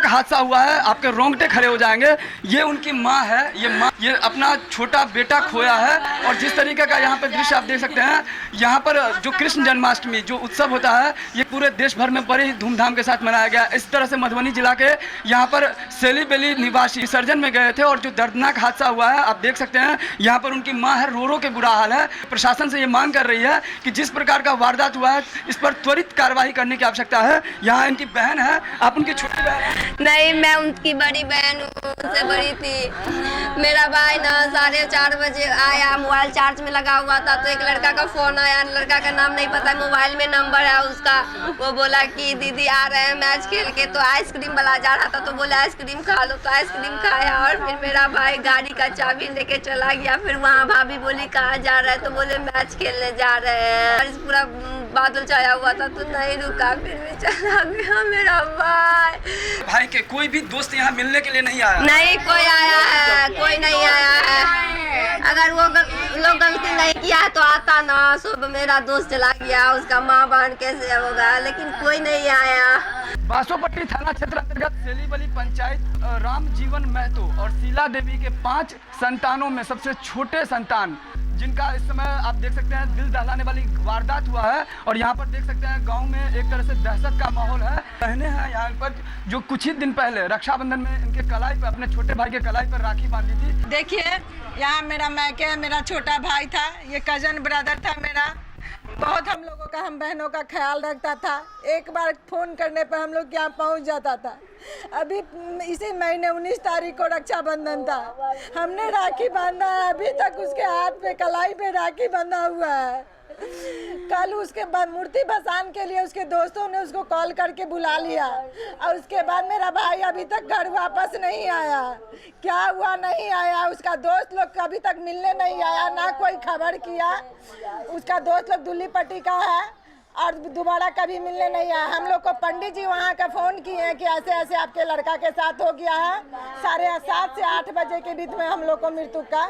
हादसा हुआ है, आपके रोंगटे खड़े हो जाएंगे। ये उनकी माँ है, ये अपना छोटा बेटा खोया है। और जिस तरीके का यहाँ पे दृश्य आप देख सकते हैं, यहाँ पर जो कृष्ण जन्माष्टमी जो उत्सव होता है, ये पूरे देश भर में बड़े ही धूमधाम के साथ मनाया गया। इस तरह से मधुबनी जिला के यहाँ पर सेली बेली निवासी विसर्जन में गए थे और जो दर्दनाक हादसा हुआ है, आप देख सकते हैं यहाँ पर उनकी माँ है, रो रो के बुरा हाल है। प्रशासन से ये मांग कर रही है कि जिस प्रकार का वारदात हुआ है, इस पर त्वरित कार्रवाई करने की आवश्यकता है। यहाँ इनकी बहन है, आप उनकी छोटी बहन है? नहीं, मैं उनकी बड़ी बहन हूँ, उनसे बड़ी थी। मेरा भाई ना 4:30 बजे आया, मोबाइल चार्ज में लगा हुआ था, तो एक लड़का का फोन आया। लड़का का नाम नहीं पता, मोबाइल में नंबर है उसका। वो बोला कि दीदी आ रहे हैं मैच खेल के, तो आइसक्रीम वाला जा रहा था, तो बोला आइसक्रीम खा लो, तो आइसक्रीम खाया। और फिर मेरा भाई गाड़ी का चाबी लेके चला गया। फिर वहाँ भाभी बोली कहाँ जा रहा है, तो बोले मैच खेलने जा रहे हैं। पूरा बादल छाया हुआ था, तो नहीं रुका, फिर भी चला गया मेरा भाई के कोई भी दोस्त यहाँ मिलने के लिए नहीं आया? नहीं, कोई आया है, कोई नहीं आया है। अगर वो लोग गलती नहीं किया तो आता ना। सब मेरा दोस्त चला गया, उसका माँ बहन कैसे होगा, लेकिन कोई नहीं आया। बासोपट्टी थाना क्षेत्र अंतर्गत सेलीबली पंचायत राम जीवन महतो और शीला देवी के 5 संतानों में सबसे छोटे संतान, जिनका इस समय आप देख सकते हैं दिल दहलाने वाली वारदात हुआ है। और यहाँ पर देख सकते हैं गांव में एक तरह से दहशत का माहौल है। बहनें हैं यहाँ पर जो कुछ ही दिन पहले रक्षाबंधन में इनके कलाई पर, अपने छोटे भाई के कलाई पर राखी बांधी थी। देखिए, यहाँ मेरा मैके, मेरा छोटा भाई था, ये कजन ब्रदर था मेरा। बहुत हम लोगों का, हम बहनों का ख्याल रखता था। एक बार फोन करने पर हम लोग यहाँ पहुँच जाता था। अभी इसी महीने 19 तारीख को रक्षाबंधन था, हमने राखी बांधा है, अभी तक उसके हाथ पे कलाई पे राखी बंधा हुआ है। कल उसके बाद मूर्ति भसान के लिए उसके दोस्तों ने उसको कॉल करके बुला लिया, और उसके बाद मेरा भाई अभी तक घर वापस नहीं आया। क्या हुआ नहीं आया, उसका दोस्त लोग अभी तक मिलने नहीं आया, ना कोई खबर किया। उसका दोस्त लोग दुल्ली पट्टी का है और दोबारा कभी मिलने नहीं आया। हम लोग को पंडित जी वहाँ का फ़ोन किए हैं कि ऐसे ऐसे आपके लड़का के साथ हो गया है। 7:30 से 8 बजे के बीच में हम लोग को मृत्यु का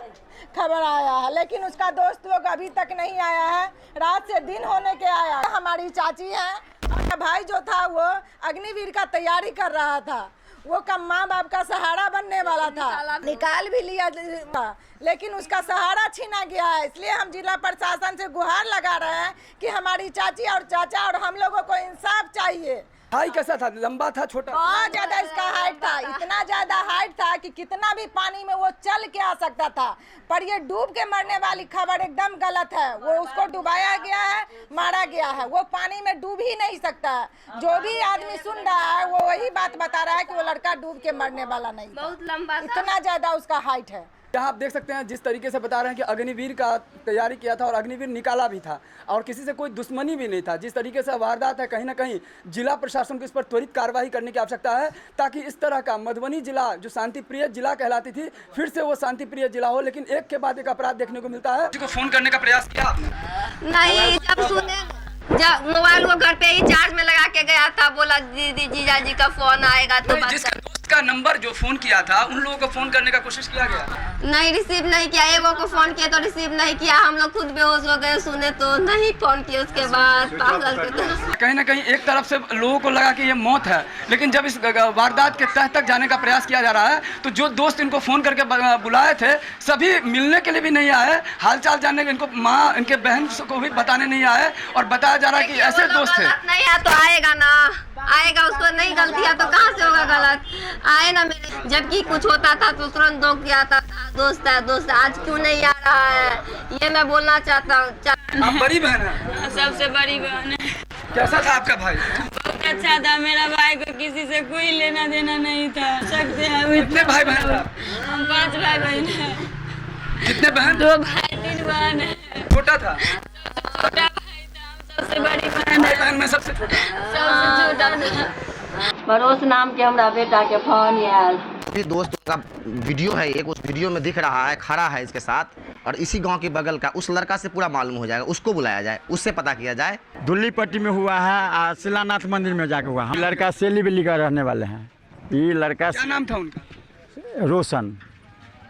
खबर आया है, लेकिन उसका दोस्त लोग अभी तक नहीं आया है। रात से दिन होने के आया। हमारी चाची है, और भाई जो था वो अग्निवीर का तैयारी कर रहा था। वो का माँ बाप का सहारा बनने वाला था, निकाल भी लिया था, लेकिन उसका सहारा छीना गया है। इसलिए हम जिला प्रशासन से गुहार लगा रहे हैं कि हमारी चाची और चाचा और हम लोगों को इंसाफ चाहिए। भाई कैसा था, लंबा था, छोटा? बहुत ज्यादा इसका हाइट था, इतना ज्यादा हाइट था कि कितना भी पानी में वो चल के आ सकता था। पर ये डूब के मरने वाली खबर एकदम गलत है। वो उसको डुबाया गया है, मारा गया है, वो पानी में डूब ही नहीं सकता। जो भी आदमी सुन रहा है वो वही बात बता रहा है कि वो लड़का डूब के मरने वाला नहीं, बहुत लंबा, इतना ज्यादा उसका हाइट है। यहाँ आप देख सकते हैं जिस तरीके से बता रहे हैं कि अग्निवीर का तैयारी किया था और अग्निवीर निकाला भी था, और किसी से कोई दुश्मनी भी नहीं था। जिस तरीके से वारदात है, कहीं ना कहीं जिला प्रशासन को इस पर त्वरित कार्रवाई करने की आवश्यकता है, ताकि इस तरह का मधुबनी जिला जो शांति प्रिय जिला कहलाती थी, फिर से वो शांति प्रिय जिला हो। लेकिन एक के बाद एक अपराध देखने को मिलता है। फोन करने का प्रयास किया आपने? नहीं, जब सुने, जब मोबाइल वो घर पे ही चार्ज में लगा के गया था, बोला दीदी जीजा जी का फोन आएगा तो जिसका दोस्त का नंबर जो फोन किया था, उन लोगों को फोन करने का कोशिश किया गया? नहीं, रिसीव नहीं किया। एगो को फोन किया तो रिसीव नहीं किया। हम लोग खुद बेहोश हो गए, सुने तो नहीं फोन किया। उसके बाद पागल के तरह कहीं ना कहीं एक तरफ से लोगों को लगा कि ये मौत है, लेकिन जब इस वारदात के तह तक जाने का प्रयास किया जा रहा है, तो जो दोस्त इनको फोन करके बुलाए थे, सभी मिलने के लिए भी नहीं आए, हालचाल जानने के, इनको माँ, इनके बहन को भी बताने नहीं आए। और बताया जा रहा है कि ऐसे दोस्त थे। नहीं है तो आएगा ना, आएगा, उसको नहीं गलती है तो कहाँ से होगा गलत, आए ना मेरे। जबकि कुछ होता था तो तुरंत दो किया था, दोस्त है दोस्त, आज क्यों नहीं आ रहा है, ये मैं बोलना चाहता हूँ। आप बड़ी बहन है? सबसे बड़ी बहन है। कैसा था आपका भाई? बहुत अच्छा था। मेरा भाई को किसी से कोई लेना देना नहीं था। सकते हैं कितने भाई बहन? हम 5 भाई बहन हैं। कितने बहन? 2 भाई 3 बहन है। छोटा था? छोटा भाई था, हम सबसे बड़ी बहन भाई है। बहन में सबसे छोटा? सबसे छोटा था। भरोस नाम के हमारा बेटा के फोन आयल। दोस्त का वीडियो है एक, उस वीडियो में दिख रहा है खड़ा है इसके साथ, और इसी गांव के बगल का उस लड़का से पूरा मालूम हो जाएगा। उसको बुलाया जाए, उससे पता किया जाए। दुल्ली पट्टी में हुआ है, शिलानाथ मंदिर में जाके हुआ। लड़का सेली बेली का रहने वाले हैं। ये लड़का क्या नाम था उनका? रोशन,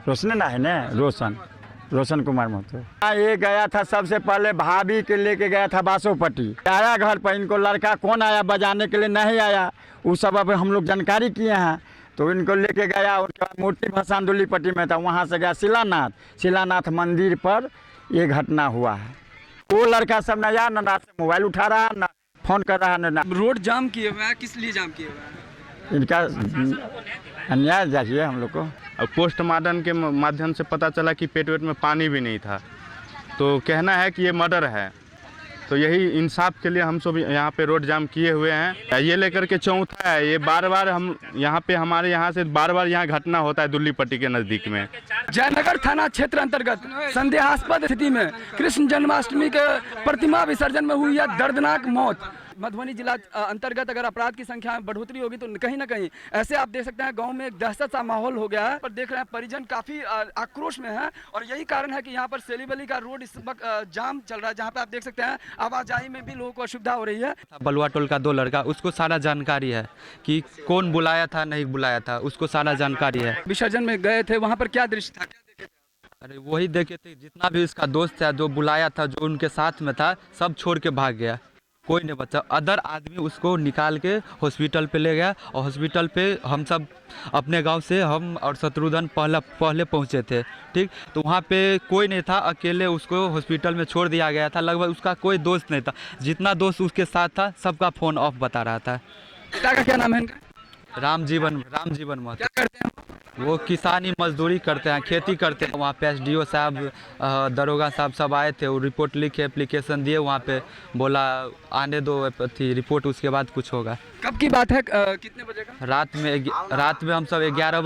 रोशन ना है ना, रोशन। रोशन कुमार महतो। ये गया था सबसे पहले भाभी के लेके गया था बासोपट्टी, आया घर पर, इनको लड़का कौन आया बजाने के लिए नहीं आया, उस सब अब हम लोग जानकारी किए हैं। तो इनको लेके गया, उनके बाद मूर्ति भसान दुल्लीपट्टी में था, वहाँ से गया शिलानाथ मंदिर पर ये घटना हुआ है। वो लड़का सब न यार न रात से मोबाइल उठा रहा है, न फोन कर रहा है, न रोड जाम किए हुए हैं, किस लिए जाम किए हुए हैं? इनका अन्याय चाहिए हम लोग को। और पोस्टमार्टम के माध्यम से पता चला कि पेट वेट में पानी भी नहीं था, तो कहना है कि ये मर्डर है। तो यही इंसाफ के लिए हम सब यहाँ पे रोड जाम किए हुए हैं। ये लेकर के चौथा है, ये बार बार हम यहाँ पे हमारे यहाँ से बार बार यहाँ घटना होता है दुल्लीपट्टी के नज़दीक में। जयनगर थाना क्षेत्र अंतर्गत संदेहास्पद स्थिति में कृष्ण जन्माष्टमी के प्रतिमा विसर्जन में हुई यह दर्दनाक मौत। मधुबनी जिला अंतर्गत अगर अपराध की संख्या में बढ़ोतरी होगी तो कहीं ना कहीं ऐसे आप देख सकते हैं गांव में एक दहशत सा माहौल हो गया है। पर देख रहे हैं परिजन काफी आक्रोश में है और यही कारण है कि यहाँ पर सेलीबली का रोड इस वक्त जाम चल रहा है, जहाँ पे आप देख सकते हैं आवाजाही में भी लोगों को असुविधा हो रही है। बलुआ टोल का 2 लड़का, उसको सारा जानकारी है कि कौन बुलाया था नहीं बुलाया था, उसको सारा जानकारी है। विसर्जन में गए थे, वहाँ पर क्या दृश्य था, क्या देखे थे? अरे वही देखे थे, जितना भी उसका दोस्त था जो बुलाया था, जो उनके साथ में था, सब छोड़ के भाग गया, कोई नहीं बचा। अदर आदमी उसको निकाल के हॉस्पिटल पे ले गया और हॉस्पिटल पे हम सब अपने गांव से हम और शत्रुघ्न पहले पहुंचे थे, ठीक। तो वहाँ पे कोई नहीं था, अकेले उसको हॉस्पिटल में छोड़ दिया गया था। लगभग उसका कोई दोस्त नहीं था, जितना दोस्त उसके साथ था सबका फ़ोन ऑफ बता रहा था। पिता का क्या नाम है इनका? रामजीवन महतो। क्या करते हैं वो किसानी मजदूरी करते हैं, खेती करते हैं। वहाँ पे एसडीओ साहब, दरोगा साहब सब आए थे, वो रिपोर्ट लिखे, एप्लीकेशन दिए, वहाँ पे बोला आने दो थी रिपोर्ट, उसके बाद कुछ होगा। कब की बात है, कितने बजे का? रात में हम सब 11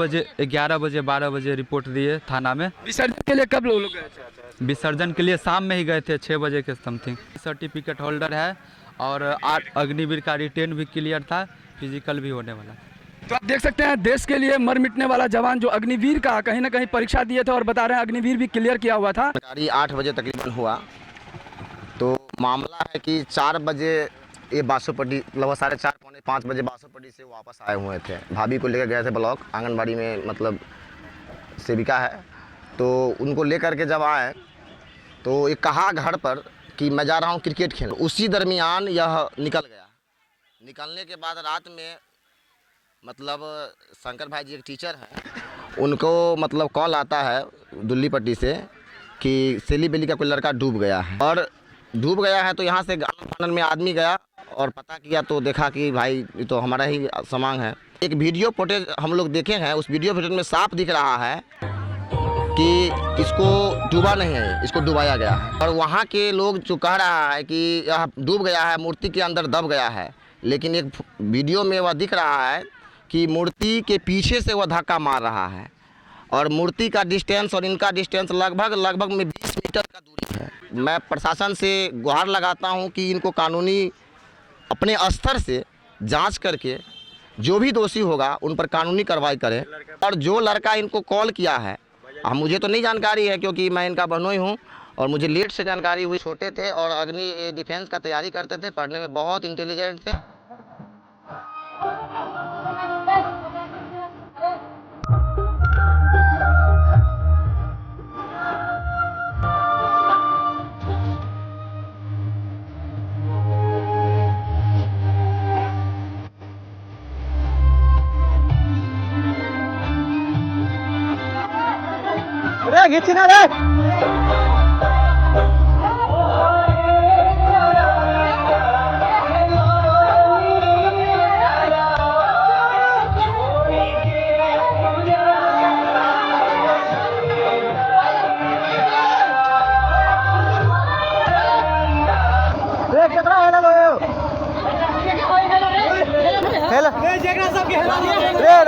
बजे 12 बजे रिपोर्ट दिए थाना में। विसर्जन के लिए कब लोग गए थे? विसर्जन के लिए शाम में ही गए थे, 6 बजे के समथिंग। सर्टिफिकेट होल्डर है और 8 अग्निवीर का रिटेन भी क्लियर था, फिजिकल भी होने वाला। तो आप देख सकते हैं देश के लिए मर मिटने वाला जवान जो अग्निवीर का कहीं ना कहीं परीक्षा दिए थे और बता रहे हैं अग्निवीर भी क्लियर किया हुआ था। 8 बजे तकरीबन हुआ। तो मामला है कि 4 बजे ये बासोपट्टी, लगभग 4:30 पौने 5 बजे बासोपट्टी से वापस आए हुए थे। भाभी को लेकर गए थे ब्लॉक, आंगनबाड़ी में मतलब सेविका है, तो उनको लेकर के जब आए तो ये कहा घर पर कि मैं जा रहा हूँ क्रिकेट खेलने। उसी दरमियान यह निकल गया। निकलने के बाद रात में मतलब शंकर भाई जी एक टीचर हैं, उनको मतलब कॉल आता है दुल्लीपट्टी से कि सेलीबेली का कोई लड़का डूब गया है। और डूब गया है तो यहाँ से गानन में आदमी गया और पता किया तो देखा कि भाई ये तो हमारा ही सामान है। एक वीडियो फुटेज हम लोग देखे हैं, उस वीडियो फुटेज में साफ दिख रहा है कि इसको डूबा नहीं है, इसको डुबाया गया है। और वहाँ के लोग जो कह रहा है कि यह डूब गया है, मूर्ति के अंदर दब गया है, लेकिन एक वीडियो में वह दिख रहा है कि मूर्ति के पीछे से वह धक्का मार रहा है और मूर्ति का डिस्टेंस और इनका डिस्टेंस लगभग में 20 मीटर का दूरी है। मैं प्रशासन से गुहार लगाता हूं कि इनको कानूनी अपने स्तर से जांच करके जो भी दोषी होगा उन पर कानूनी कार्रवाई करें। और जो लड़का इनको कॉल किया है, मुझे तो नहीं जानकारी है क्योंकि मैं इनका बहनोई हूँ और मुझे लेट से जानकारी हुई। छोटे थे और अग्नि डिफेंस का तैयारी करते थे, पढ़ने में बहुत इंटेलिजेंट थे। घिचना रे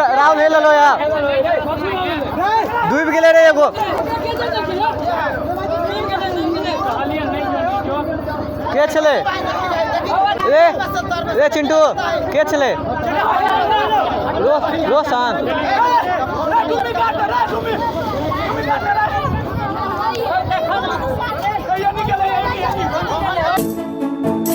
राम हेल लो यार डूब गेले रे एगो के छले ए चिंटू के छले रो शांत